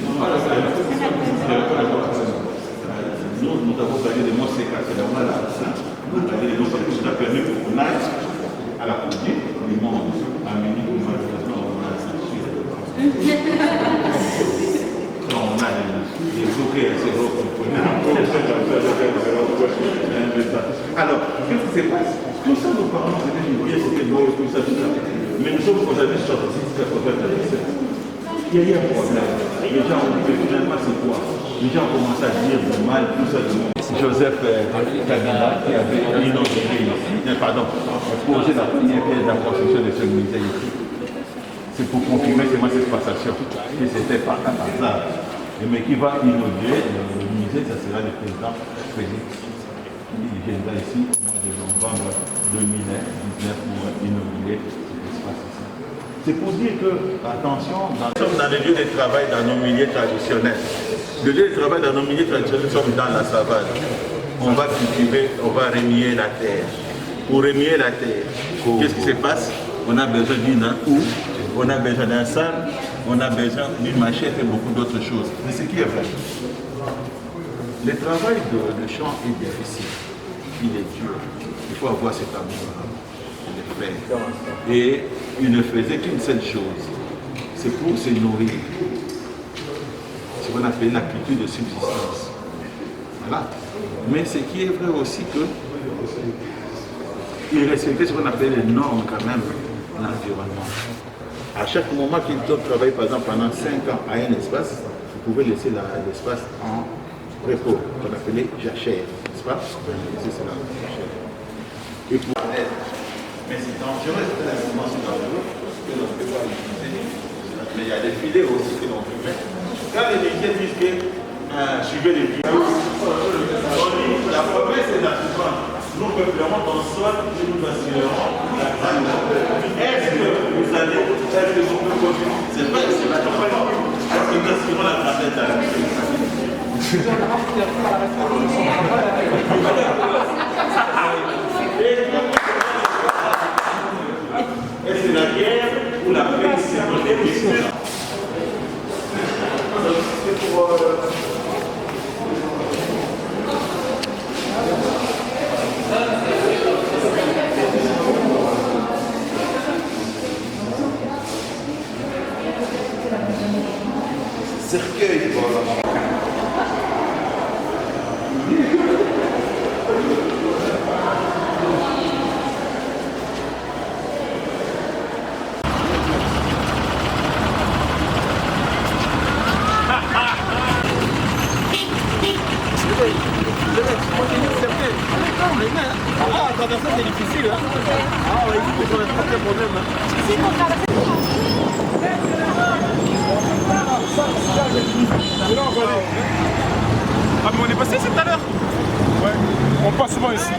Nous, nous avons gagné des mots séquents, c'est normal. Nous avons gagné des mots séquents, ça a permis qu'on aille à la Coupe du monde, à Munich, où malheureusement on a sanctionné. On a débloqué un zéro. Alors, qu'est-ce qui se passe? Tout ça, nos parents, c'était une pièce, c'était beau, tout ça, tout ça. Mais nous sommes aujourd'hui sortis de 97. Il y a eu un problème. Les gens ont dit, finalement, c'est quoi? Les gens ont commencé à dire du mal, tout ça, du monde. Joseph Kabila, qui avait inauguré ici, pardon, posé la première pièce de la construction de ce musée ici. C'est pour confirmer cette passation, que c'était pas un hasard. Mais qui va inaugurer le musée, ça sera le président Félix. Il viendra ici au mois de novembre 2019 pour inaugurer cet espace ici. C'est pour dire que, attention, nous sommes dans les lieux de travail dans nos milieux traditionnels. Le lieu de travail dans nos milieux traditionnels, nous sommes dans la savane. On va cultiver, on va remuer la terre. Pour remuer la terre, qu'est-ce qui se passe? On a besoin d'une houe, on a besoin d'un sable, on a besoin d'une machette et beaucoup d'autres choses. Mais ce qui est vrai, le travail de champ est difficile, il est dur. Il faut avoir cet amour de le faire. Et il ne faisait qu'une seule chose, c'est pour se nourrir. C'est ce qu'on appelle la culture de subsistance. Voilà. Mais ce qui est vrai aussi que il respectait ce qu'on appelle les normes quand même de l'environnement. À chaque moment qu'ils ont travaillé, par exemple, pendant 5 ans à un espace, vous pouvez laisser l'espace en repos, qu'on appelait jachère, n'est-ce pas? Vous pouvez laisser cela en jachère. Et pour mais c'est dangereux, c'est un moment c'est dangereux, que l'on ne peut pas utiliser. Mais il y a des filets aussi que l'on peut mettre. Quand les militaires disent que suivez les filets, on dit la promesse est la suivante. Nous peuplerons ton sol et nous assurerons la grande. Est-ce que vous allez, est-ce que vous pouvez continuer? C'est vrai, c'est la campagne. Est-ce que nous assurerons la grande à la est-ce que la guerre ou la paix, c'est pour les missions? C'est pour... cercueil, voilà. Traverser c'est difficile, hein? Ah ouais, il faut pas de problème. Si pour traverser. Ah mais on est passé ici tout à l'heure? Ouais, on passe souvent ici.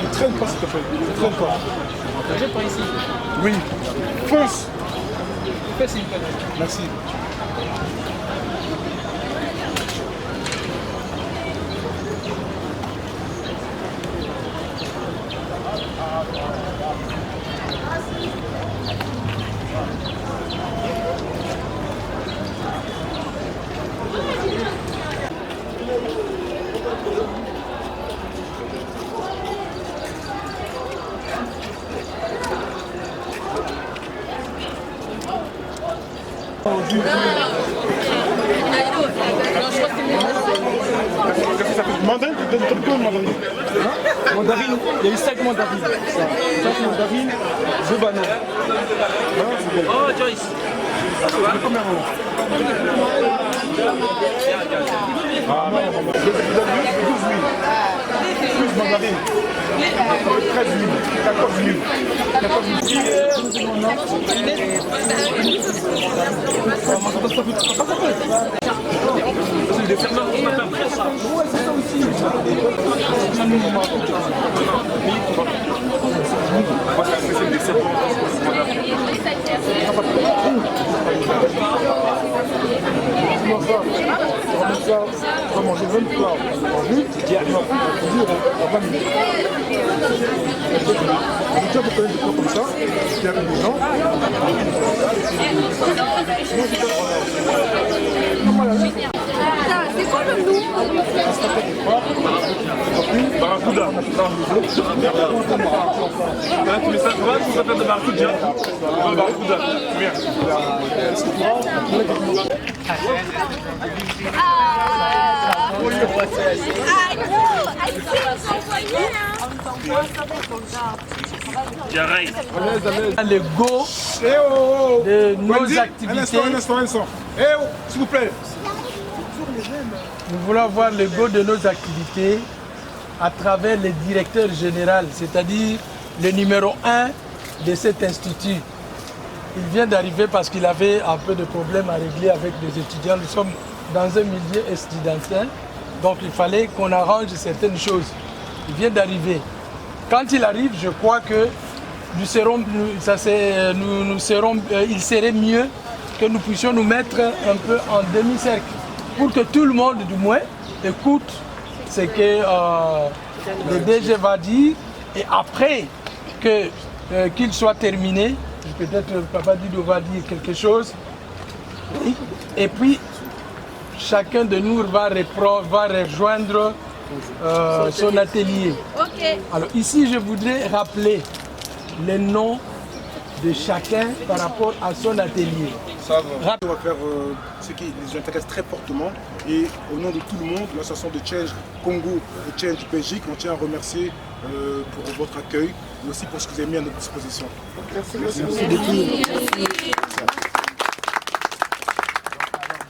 Ne traîne pas s'il te plaît, ne traîne pas. J'ai pas ici. Oui, fonce. Fais s'il te plaît. Merci. Mandarine, tu donnes quoi mandarine? Mandarine, il y a eu 5 mandarines. 5 mandarines, 2 bananes. Oh, Joyce. C'est combien vous? Ah non, vous avez 12 000. Plus mandarine. 13 000, 14 000. 14 C'est des ferments qu'on appelle après ça. Ouais, c'est ça aussi. On va manger 20 plats en vue, en 20 minutes. Déjà, vous prenez des plats comme ça, qui arrivent des gens. C'est quoi le nom? Barracuda. Tu mets ça de droite, ça s'appelle de Barracuda. Barracuda. Bien. Les go de nos activités. Un instant. Eh oh, s'il vous plaît. Nous voulons voir le go de nos activités à travers le directeur général, c'est-à-dire le numéro 1 de cet institut. Il vient d'arriver parce qu'il avait un peu de problèmes à régler avec les étudiants. Nous sommes dans un milieu estudiantin, donc il fallait qu'on arrange certaines choses. Il vient d'arriver. Quand il arrive, je crois que il serait mieux que nous puissions nous mettre un peu en demi-cercle pour que tout le monde, du moins, écoute ce que le DG va dire et après qu'il soit terminé, peut-être Papa Dido va dire quelque chose et puis chacun de nous va rejoindre son atelier. Ok. Alors ici, je voudrais rappeler les noms de chacun par rapport à son atelier. Ça va. On va faire ce qui les intéresse très fortement et au nom de tout le monde, l'association de Change Congo et Change Belgique, on tient à remercier pour votre accueil et aussi pour ce que vous avez mis à notre disposition. Merci beaucoup.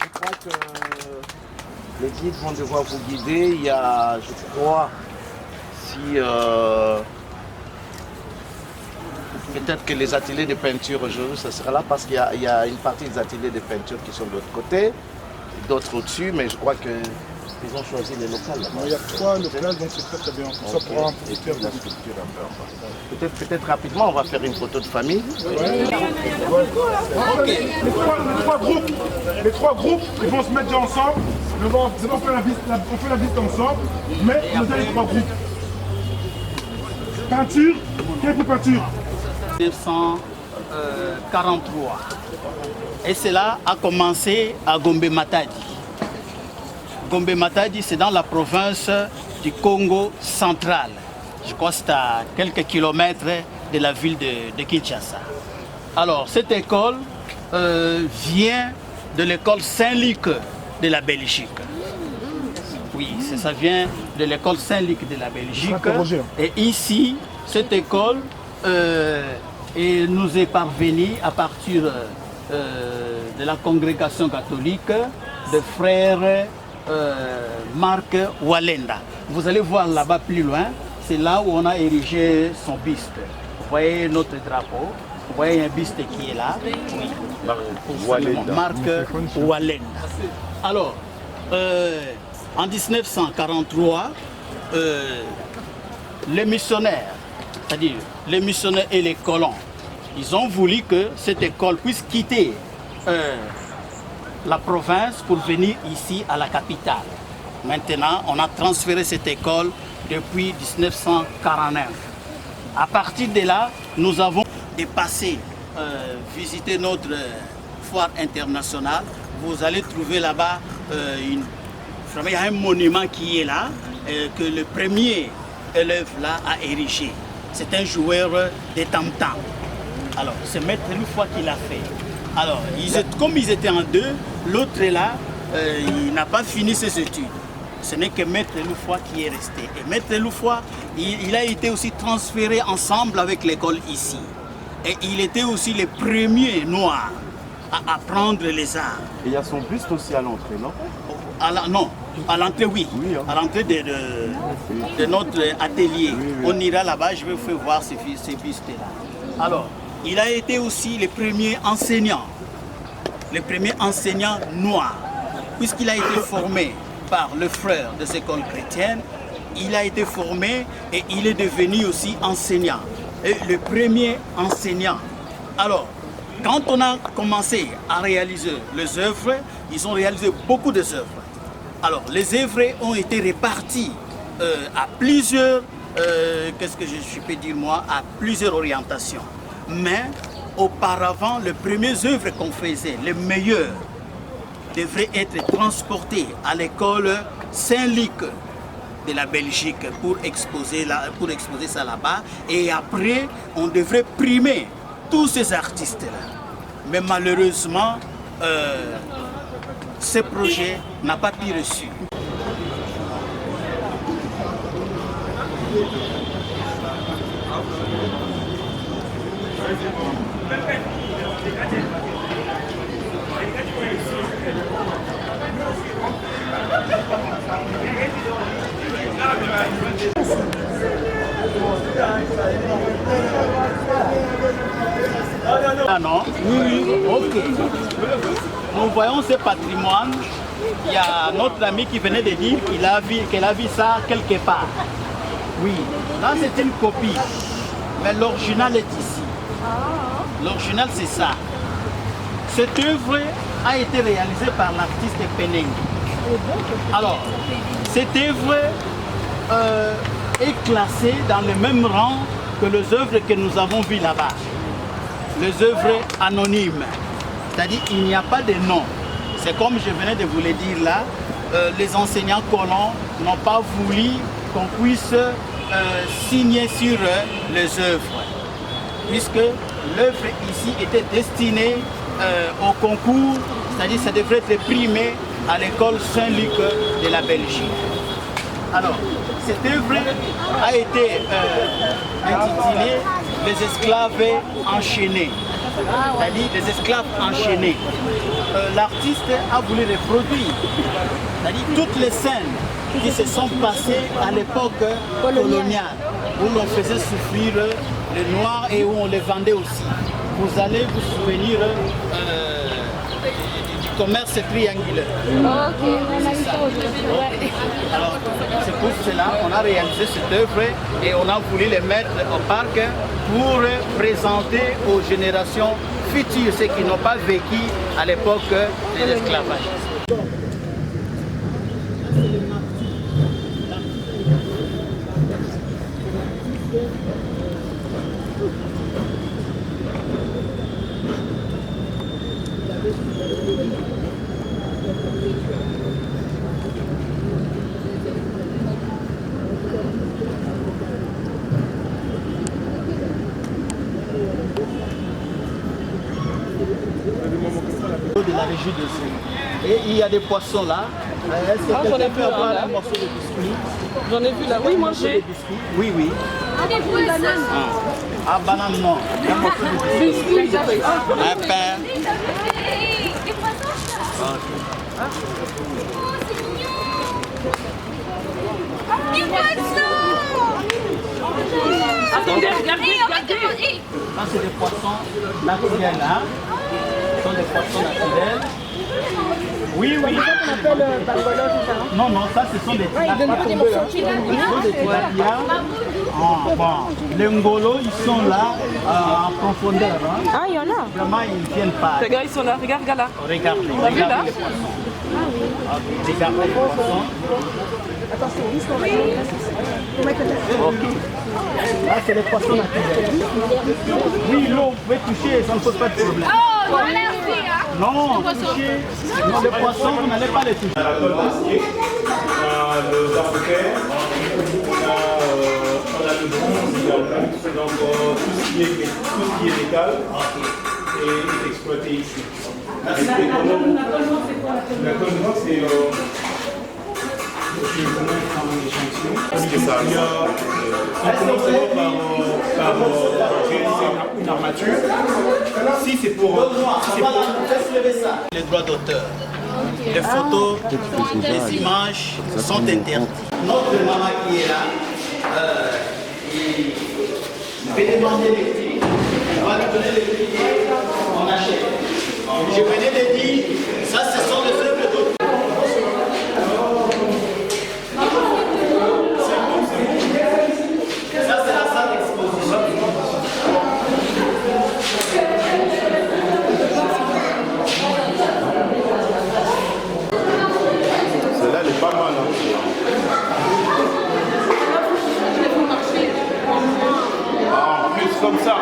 Je crois que les guides vont devoir vous guider. Il y a, je crois, si peut-être que les ateliers de peinture aujourd'hui, ce sera là parce qu'il y a une partie des ateliers de peinture qui sont de l'autre côté, d'autres au-dessus, mais je crois qu'ils ont choisi les locales là-bas. Il y a 3 locales, donc c'est très bien. Ça pourra faire la structure un peu. Peut-être rapidement, on va faire une photo de famille. Les trois groupes, ils vont se mettre ensemble. On fait la visite ensemble, mais nous avons les 3 groupes. Peinture, quelle peinture? 1943. Et cela a commencé à Gombe Matadi. Gombe Matadi, c'est dans la province du Congo central. Je crois que c'est à quelques kilomètres de la ville de Kinshasa. Alors, cette école vient de l'école Saint-Luc de la Belgique. Oui, ça vient de l'école Saint-Luc de la Belgique. Et ici, cette école nous est parvenue à partir de la congrégation catholique de frères Marc Walenda. Vous allez voir là-bas plus loin, c'est là où on a érigé son buste. Vous voyez notre drapeau, vous voyez un buste qui est là. Oui. Marc Walenda. Alors, en 1943, les missionnaires, c'est-à-dire les missionnaires et les colons, ils ont voulu que cette école puisse quitter la province pour venir ici à la capitale. Maintenant, on a transféré cette école depuis 1949. À partir de là, nous avons dépassé, visité notre foire internationale. Vous allez trouver là-bas il y a un monument qui est là, que le premier élève là a érigé. C'est un joueur de tam-tam. Alors, ce maître, une fois qu'il a fait Alors, comme ils étaient en deux, l'autre est là, il n'a pas fini ses études. Ce n'est que Maître Loufoua qui est resté. Et Maître Loufoua, il a été aussi transféré ensemble avec l'école ici. Et il était aussi le premier noir à apprendre les arts. Et il y a son buste aussi à l'entrée, non? Non, à l'entrée, oui. À l'entrée de notre atelier. On ira là-bas, je vais vous faire voir ces bustes-là. Alors, il a été aussi le premier enseignant noir, puisqu'il a été formé par le frère de cette école chrétienne. Il a été formé et il est devenu aussi enseignant. Et le premier enseignant. Alors, quand on a commencé à réaliser les œuvres, ils ont réalisé beaucoup d'œuvres. Alors, les œuvres ont été réparties à plusieurs, qu'est-ce que je peux dire moi, à plusieurs orientations. Mais auparavant, les premières œuvres qu'on faisait, les meilleures, devraient être transportées à l'école Saint-Luc de la Belgique pour exposer ça là-bas. Et après, on devrait primer tous ces artistes-là. Mais malheureusement, ce projet n'a pas pu reçu. Ah non? Oui. Ok. Nous voyons ce patrimoine. Il y a notre ami qui venait de dire qu'elle a vu ça quelque part. Oui. Là, c'est une copie. Mais l'original est ici. L'original, c'est ça. Cette œuvre a été réalisée par l'artiste Peneng. Alors, cette œuvre est classée dans le même rang que les œuvres que nous avons vues là-bas. Les œuvres anonymes. C'est-à-dire qu'il n'y a pas de nom. C'est comme je venais de vous le dire là, les enseignants colons n'ont pas voulu qu'on puisse signer sur les œuvres. Puisque l'œuvre ici était destinée au concours, c'est-à-dire que ça devrait être primé à l'école Saint-Luc de la Belgique. Alors, cette œuvre a été intitulée « Les esclaves enchaînés ». C'est-à-dire les esclaves enchaînés. L'artiste a voulu reproduire, c'est-à-dire toutes les scènes qui se sont passées à l'époque coloniale, où l'on faisait souffrir les Noirs et où on les vendait aussi. Vous allez vous souvenir du commerce triangulaire. Alors, c'est pour cela qu'on a réalisé cette œuvre et on a voulu les mettre au parc pour présenter aux générations futures, ceux qui n'ont pas vécu à l'époque de l'esclavage. De la région de Zé. Et il y a des poissons là. Est-ce que quelqu'un peut avoir un morceau de biscuit? J'en ai vu là. Oui, manger. Oui, oui. Des bananes. Ah, banane non. Un morceau de biscuit. Un pain. Des poissons. Des poissons. Ça, c'est des poissons naturels. Hein? Ce sont des poissons naturels. Oui, oui. Non, non, ça, ce sont des tilapias. Les ngolos, ils sont là en profondeur. Hein? Ah, il y en a. Vraiment, ils ne viennent pas. Regarde, ils sont là. Regarde là. Regarde, T'as vu là? les poissons. Regarde les poissons. Attention, là, c'est les poissons naturels. Oui, l'eau, vous pouvez toucher, ça ne pose pas de problème. Oh, on a l'air fait, hein? Non, toucher. Non, les poissons, vous n'allez pas les toucher. On a la colle masquée, on a le zarboker, on a le bronze, il y a le donc tout ce qui est métal. est exploité ici. L'atonement, c'est quoi L'atonement, c'est... je vais vraiment prendre un échantillon. Qu'est-ce que ça a? On commence d'abord par réaliser une armature. Si c'est pour... Les droits d'auteur. Les photos, les images sont interdites. Notre maman qui est là, il fait demander les prix, on va lui donner les prix, on achète. Je venais de dire, ça ce sont les œuvres d'auteur. Ça c'est la salle d'exposition. Celle-là, elle est pas mal. Ah, en plus, comme ça.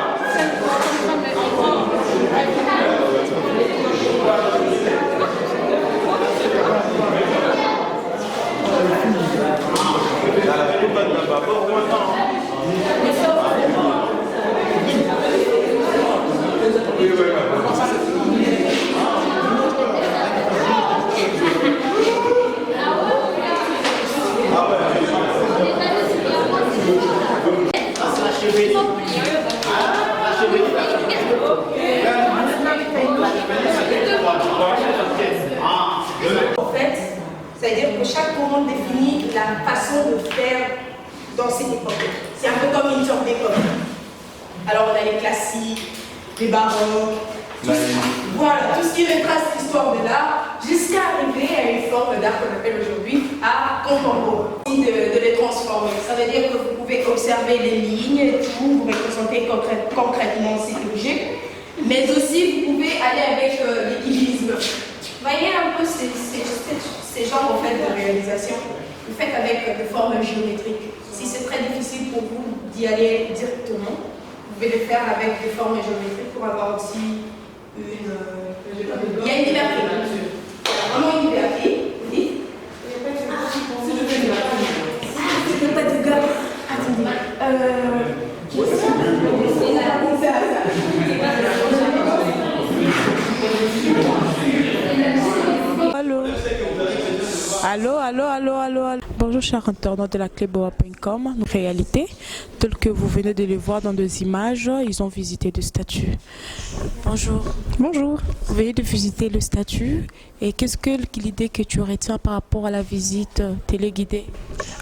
En fait, c'est-à-dire que chaque courant définit la façon de faire dans cette époque. C'est un peu comme une sorte d'époque. Alors on a les classiques, les baroques, voilà, tout ce qui retrace l'histoire de l'art, jusqu'à arriver à une forme d'art qu'on appelle aujourd'hui art contemporain. De les transformer. Ça veut dire que vous pouvez observer les lignes et tout, vous représenter concrètement cet objet, mais aussi vous pouvez aller avec l'équilibrisme. Voyez un peu ces genres en fait, de réalisation. Vous faites avec des formes géométriques. Si c'est très difficile pour vous d'y aller directement, vous pouvez le faire avec des formes géométriques pour avoir aussi une... Il y a une liberté. Vraiment une liberté. Vous dites pas de gars. Attendez. Allô. Bonjour chers internautes de la cléboa.com. Réalité, telle que vous venez de les voir dans des images, ils ont visité le statut. Bonjour. Bonjour. Vous venez de visiter le statut et qu'est-ce que l'idée que tu retiens par rapport à la visite téléguidée?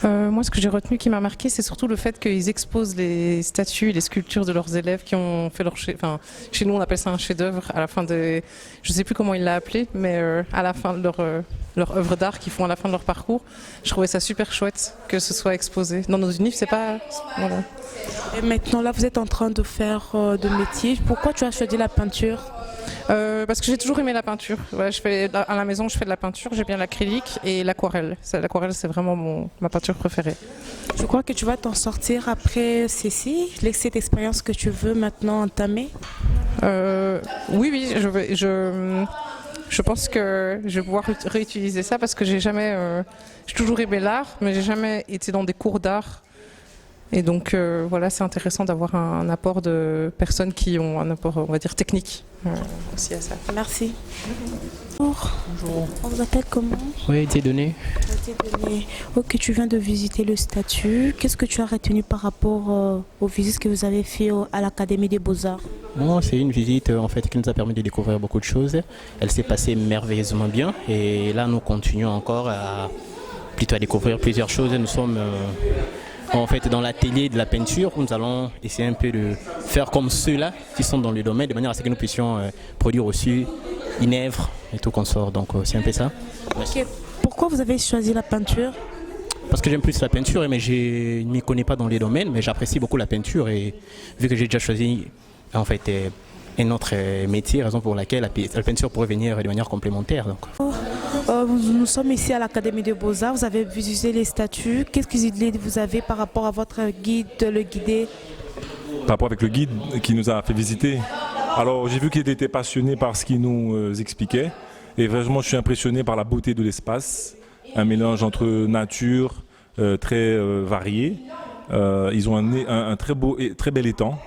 Moi, ce que j'ai retenu qui m'a marqué, c'est surtout le fait qu'ils exposent les statues et les sculptures de leurs élèves qui ont fait leur... Enfin, chez nous, on appelle ça un chef-d'œuvre à la fin de... Je ne sais plus comment il l'a appelé, mais à la fin de leur œuvre d'art qu'ils font à la fin de leur parcours. Je trouvais ça super chouette que ce soit exposé. Dans nos unifs, c'est pas... Voilà. Et maintenant, là, vous êtes en train de faire de métier. Pourquoi tu as choisi la peinture? Parce que j'ai toujours aimé la peinture. Ouais, à la maison, je fais de la peinture. J'ai bien l'acrylique et l'aquarelle. L'aquarelle, c'est vraiment ma peinture préférée. Je crois que tu vas t'en sortir après ceci, cette expérience que tu veux maintenant entamer? Oui, je pense que je vais pouvoir réutiliser ça parce que j'ai toujours aimé l'art, mais j'ai jamais été dans des cours d'art. Et donc voilà, c'est intéressant d'avoir un apport de personnes qui ont un apport, on va dire, technique aussi à ça. Merci. Bonjour. On vous appelle comment? Oui, Dieudonné. Dieudonné. Ok, tu viens de visiter le statut. Qu'est-ce que tu as retenu par rapport aux visites que vous avez faites à l'Académie des Beaux-Arts? Bon, c'est une visite en fait qui nous a permis de découvrir beaucoup de choses. Elle s'est passée merveilleusement bien et là nous continuons encore à découvrir plusieurs choses. Nous sommes en fait dans l'atelier de la peinture où nous allons essayer un peu de faire comme ceux-là qui sont dans le domaine de manière à ce que nous puissions produire aussi une œuvre et tout qu'on sort. Donc c'est un peu ça. Okay. Pourquoi vous avez choisi la peinture? Parce que j'aime plus la peinture, mais je ne m'y connais pas dans les domaines, mais j'apprécie beaucoup la peinture et vu que j'ai déjà choisi en fait un autre métier, raison pour laquelle la peinture pourrait venir de manière complémentaire. Donc. Nous sommes ici à l'Académie des Beaux-Arts, vous avez visité les statues. Qu'est-ce que vous avez par rapport à votre guide, le guidé? Par rapport avec le guide qui nous a fait visiter, alors j'ai vu qu'il était passionné par ce qu'il nous expliquait et vraiment je suis impressionné par la beauté de l'espace, un mélange entre nature très varié. Ils ont un très beau et très bel étang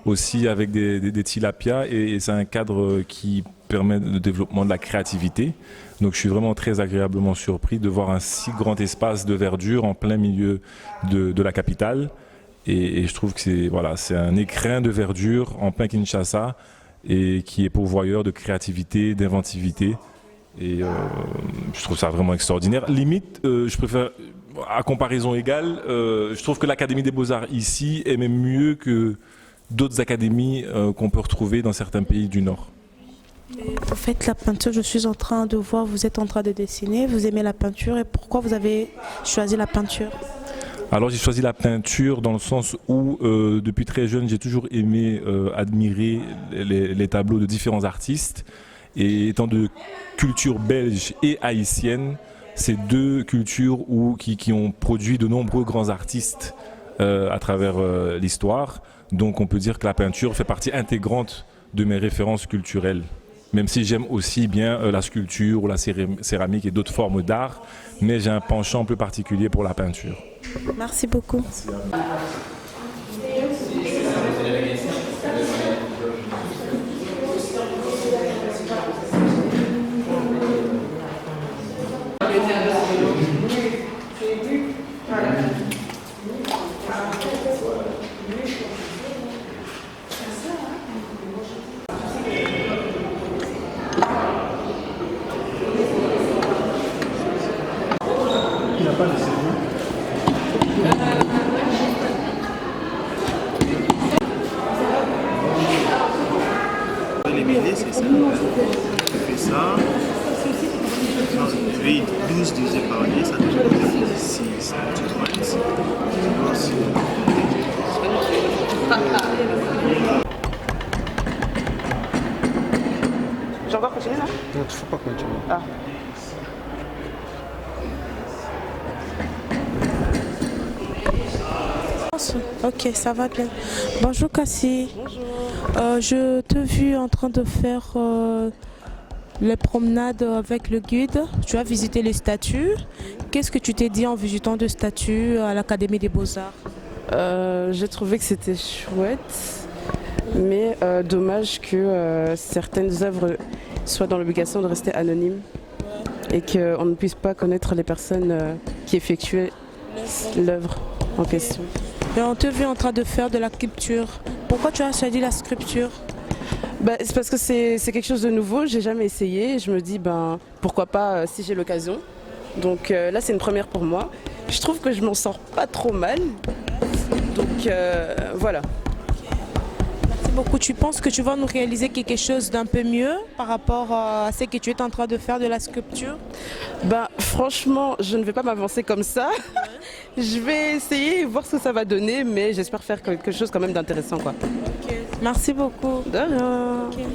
aussi avec des tilapias et c'est un cadre qui permet le développement de la créativité. Donc je suis vraiment très agréablement surpris de voir un si grand espace de verdure en plein milieu de la capitale. Et je trouve que c'est un écrin de verdure en plein Kinshasa et qui est pourvoyeur de créativité, d'inventivité. Et je trouve ça vraiment extraordinaire. Limite, je préfère, à comparaison égale, je trouve que l'Académie des Beaux-Arts ici est même mieux que d'autres académies qu'on peut retrouver dans certains pays du Nord. Vous faites la peinture, je suis en train de voir, vous êtes en train de dessiner, vous aimez la peinture et pourquoi vous avez choisi la peinture? Alors j'ai choisi la peinture dans le sens où depuis très jeune j'ai toujours aimé admirer les tableaux de différents artistes et étant de culture belge et haïtienne, c'est deux cultures qui ont produit de nombreux grands artistes à travers l'histoire. Donc on peut dire que la peinture fait partie intégrante de mes références culturelles. Même si j'aime aussi bien la sculpture ou la céramique et d'autres formes d'art, mais j'ai un penchant plus particulier pour la peinture. Merci beaucoup. C'est ça. On fait ça. 8, 12 divisé par 10, ça donne 6, 7, 8. J'ai encore continué là? Non, il ne faut pas continuer. Ah. Ok, ça va bien. Bonjour Cassie. Bonjour. Je t'ai vu en train de faire les promenades avec le guide. Tu as visité les statues. Qu'est-ce que tu t'es dit en visitant des statues à l'Académie des Beaux-Arts? J'ai trouvé que c'était chouette, mais dommage que certaines œuvres soient dans l'obligation de rester anonymes et qu'on ne puisse pas connaître les personnes qui effectuaient l'œuvre en question. Et on t'a vu en train de faire de la sculpture. Pourquoi tu as choisi la sculpture? C'est parce que c'est quelque chose de nouveau, j'ai jamais essayé. Je me dis pourquoi pas si j'ai l'occasion. Donc là c'est une première pour moi. Je trouve que je m'en sors pas trop mal. Donc voilà. Merci beaucoup. Tu penses que tu vas nous réaliser quelque chose d'un peu mieux par rapport à ce que tu es en train de faire de la sculpture? Franchement, je ne vais pas m'avancer comme ça. Je vais essayer et voir ce que ça va donner, mais j'espère faire quelque chose quand même d'intéressant, quoi. Okay. Merci beaucoup. De rien. Okay.